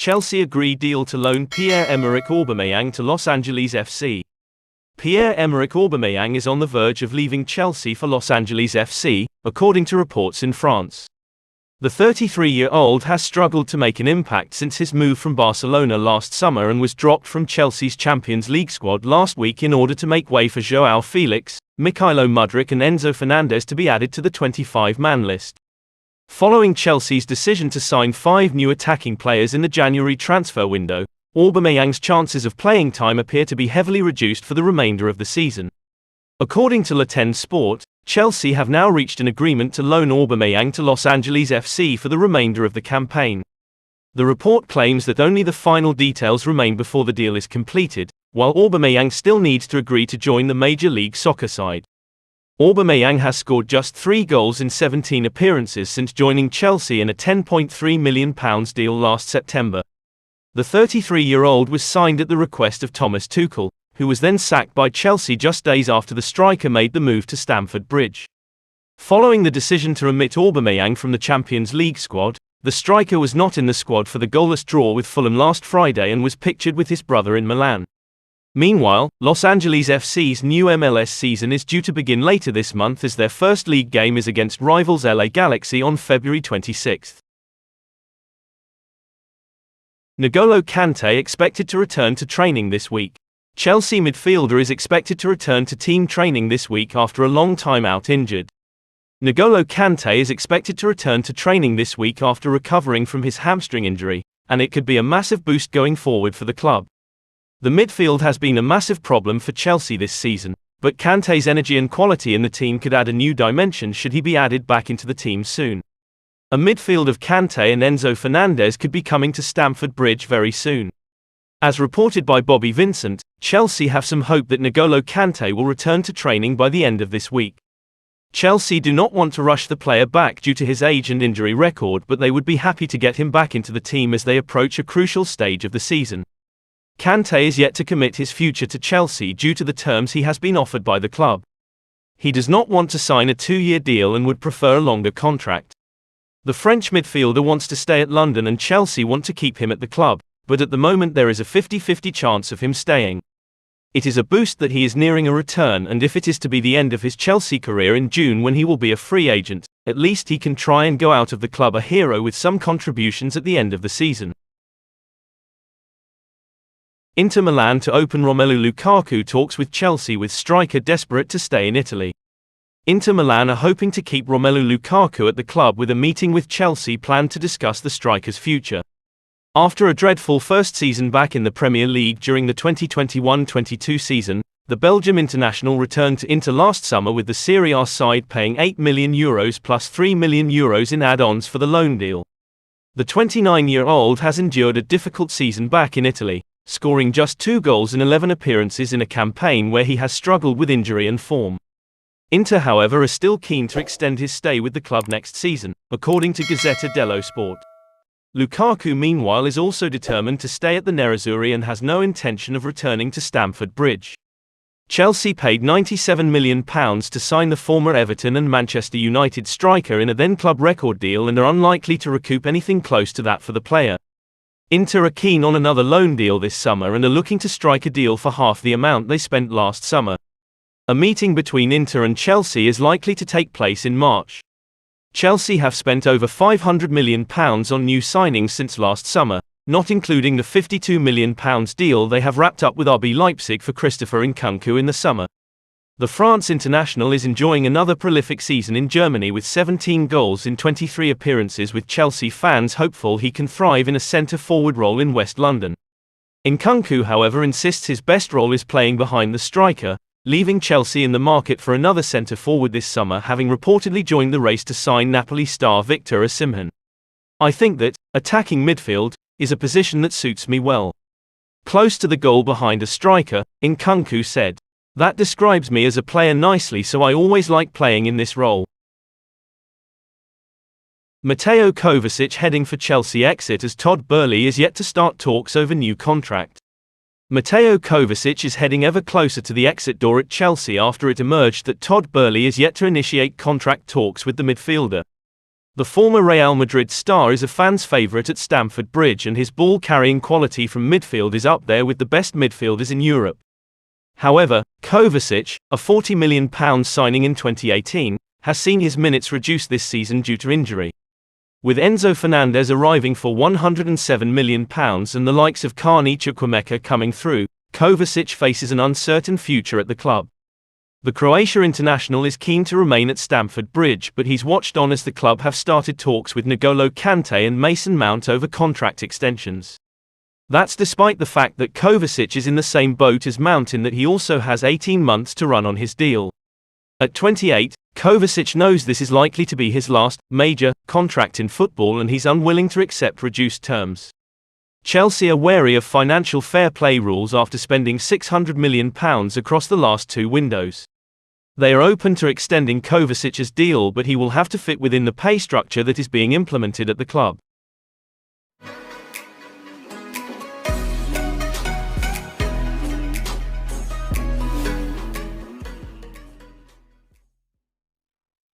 Chelsea agree deal to loan Pierre-Emerick Aubameyang to Los Angeles FC. Pierre-Emerick Aubameyang is on the verge of leaving Chelsea for Los Angeles FC, according to reports in France. The 33-year-old has struggled to make an impact since his move from Barcelona last summer and was dropped from Chelsea's Champions League squad last week in order to make way for João Felix, Mykhailo Mudryk and Enzo Fernandez to be added to the 25-man list. Following Chelsea's decision to sign 5 new attacking players in the January transfer window, Aubameyang's chances of playing time appear to be heavily reduced for the remainder of the season. According to Le Temps Sport, Chelsea have now reached an agreement to loan Aubameyang to Los Angeles FC for the remainder of the campaign. The report claims that only the final details remain before the deal is completed, while Aubameyang still needs to agree to join the Major League Soccer side. Aubameyang has scored just 3 goals in 17 appearances since joining Chelsea in a £10.3 million deal last September. The 33-year-old was signed at the request of Thomas Tuchel, who was then sacked by Chelsea just days after the striker made the move to Stamford Bridge. Following the decision to omit Aubameyang from the Champions League squad, the striker was not in the squad for the goalless draw with Fulham last Friday and was pictured with his brother in Milan. Meanwhile, Los Angeles FC's new MLS season is due to begin later this month as their first league game is against rivals LA Galaxy on February 26. Ngolo Kante expected to return to training this week. Chelsea midfielder is expected to return to team training this week after a long time out injured. Ngolo Kante is expected to return to training this week after recovering from his hamstring injury, and it could be a massive boost going forward for the club. The midfield has been a massive problem for Chelsea this season, but Kante's energy and quality in the team could add a new dimension should he be added back into the team soon. A midfield of Kante and Enzo Fernandez could be coming to Stamford Bridge very soon. As reported by Bobby Vincent, Chelsea have some hope that Ngolo Kante will return to training by the end of this week. Chelsea do not want to rush the player back due to his age and injury record, but they would be happy to get him back into the team as they approach a crucial stage of the season. Kante is yet to commit his future to Chelsea due to the terms he has been offered by the club. He does not want to sign a 2-year deal and would prefer a longer contract. The French midfielder wants to stay at London and Chelsea want to keep him at the club, but at the moment there is a 50-50 chance of him staying. It is a boost that he is nearing a return, and if it is to be the end of his Chelsea career in June when he will be a free agent, at least he can try and go out of the club a hero with some contributions at the end of the season. Inter Milan to open Romelu Lukaku talks with Chelsea with striker desperate to stay in Italy. Inter Milan are hoping to keep Romelu Lukaku at the club with a meeting with Chelsea planned to discuss the striker's future. After a dreadful first season back in the Premier League during the 2021-22 season, the Belgium international returned to Inter last summer with the Serie A side paying €8 million plus €3 million in add-ons for the loan deal. The 29-year-old has endured a difficult season back in Italy, scoring just 2 goals in 11 appearances in a campaign where he has struggled with injury and form. Inter, however, are still keen to extend his stay with the club next season, according to Gazzetta dello Sport. Lukaku, meanwhile, is also determined to stay at the Nerazzurri and has no intention of returning to Stamford Bridge. Chelsea paid £97 million to sign the former Everton and Manchester United striker in a then-club record deal and are unlikely to recoup anything close to that for the player. Inter are keen on another loan deal this summer and are looking to strike a deal for half the amount they spent last summer. A meeting between Inter and Chelsea is likely to take place in March. Chelsea have spent over £500 million on new signings since last summer, not including the £52 million deal they have wrapped up with RB Leipzig for Christopher Nkunku in the summer. The France international is enjoying another prolific season in Germany with 17 goals in 23 appearances, with Chelsea fans hopeful he can thrive in a centre-forward role in West London. Nkunku, however, insists his best role is playing behind the striker, leaving Chelsea in the market for another centre-forward this summer, having reportedly joined the race to sign Napoli star Victor Osimhen. "I think that, attacking midfield, is a position that suits me well. Close to the goal behind a striker," Nkunku said. "That describes me as a player nicely, so I always like playing in this role." Matteo Kovacic heading for Chelsea exit as Todd Boehly is yet to start talks over new contract. Mateo Kovacic is heading ever closer to the exit door at Chelsea after it emerged that Todd Boehly is yet to initiate contract talks with the midfielder. The former Real Madrid star is a fan's favourite at Stamford Bridge, and his ball-carrying quality from midfield is up there with the best midfielders in Europe. However, Kovacic, a £40 million signing in 2018, has seen his minutes reduced this season due to injury. With Enzo Fernandez arriving for £107 million and the likes of Carney Chukwuemeka coming through, Kovacic faces an uncertain future at the club. The Croatia international is keen to remain at Stamford Bridge, but he's watched on as the club have started talks with Ngolo Kante and Mason Mount over contract extensions. That's despite the fact that Kovacic is in the same boat as Mount in that he also has 18 months to run on his deal. At 28, Kovacic knows this is likely to be his last major contract in football, and he's unwilling to accept reduced terms. Chelsea are wary of financial fair play rules after spending £600 million across the last 2 windows. They are open to extending Kovacic's deal, but he will have to fit within the pay structure that is being implemented at the club.